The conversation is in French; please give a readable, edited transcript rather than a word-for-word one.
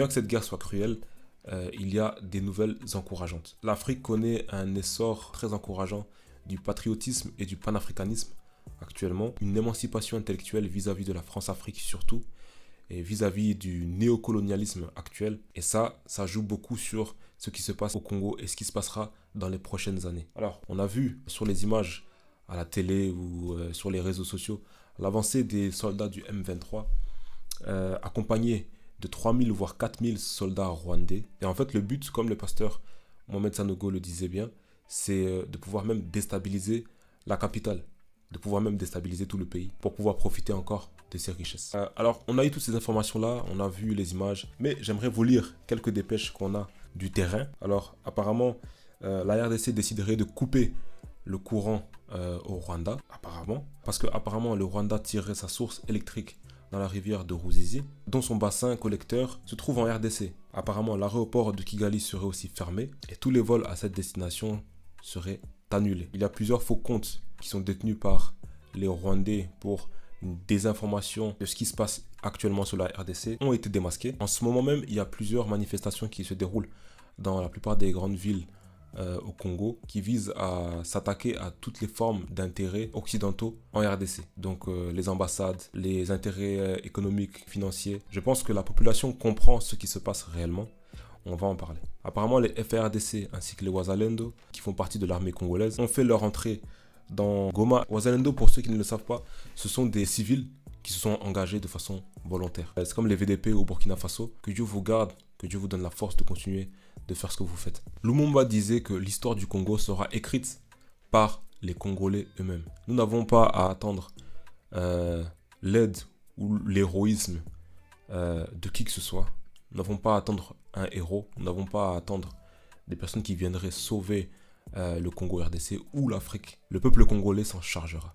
Bien que cette guerre soit cruelle, il y a des nouvelles encourageantes. L'Afrique connaît un essor très encourageant du patriotisme et du panafricanisme actuellement, une émancipation intellectuelle vis-à-vis de la France-Afrique surtout, et vis-à-vis du néocolonialisme actuel. Et ça joue beaucoup sur ce qui se passe au Congo et ce qui se passera dans les prochaines années. Alors, on a vu sur les images à la télé ou sur les réseaux sociaux l'avancée des soldats du M23 accompagnés de 3000 voire 4000 soldats rwandais. Et en fait, le but, comme le pasteur Mohamed Sanogo le disait bien, c'est de pouvoir même déstabiliser la capitale, de pouvoir même déstabiliser tout le pays pour pouvoir profiter encore de ces richesses. Alors, on a eu toutes ces informations-là, on a vu les images, mais j'aimerais vous lire quelques dépêches qu'on a du terrain. Alors, apparemment, la RDC déciderait de couper le courant au Rwanda, apparemment, parce que apparemment le Rwanda tirerait sa source électrique dans la rivière de Ruzizi, dont son bassin collecteur se trouve en RDC. Apparemment, l'aéroport de Kigali serait aussi fermé et tous les vols à cette destination seraient annulés. Il y a plusieurs faux comptes qui sont détenus par les Rwandais pour une désinformation de ce qui se passe actuellement sur la RDC ont été démasqués. En ce moment même, il y a plusieurs manifestations qui se déroulent dans la plupart des grandes villes au Congo qui visent à s'attaquer à toutes les formes d'intérêts occidentaux en RDC. Donc les ambassades, les intérêts économiques, financiers. Je pense que la population comprend ce qui se passe réellement. On va en parler. Apparemment, les FARDC ainsi que les Wazalendo, qui font partie de l'armée congolaise, ont fait leur entrée dans Goma. Wazalendo, pour ceux qui ne le savent pas, ce sont des civils qui se sont engagés de façon volontaire. C'est comme les VDP au Burkina Faso. Que Dieu vous garde, que Dieu vous donne la force de continuer de faire ce que vous faites. Lumumba disait que l'histoire du Congo sera écrite par les Congolais eux-mêmes. Nous n'avons pas à attendre l'aide ou l'héroïsme de qui que ce soit. Nous n'avons pas à attendre un héros. Nous n'avons pas à attendre des personnes qui viendraient sauver le Congo RDC ou l'Afrique. Le peuple congolais s'en chargera.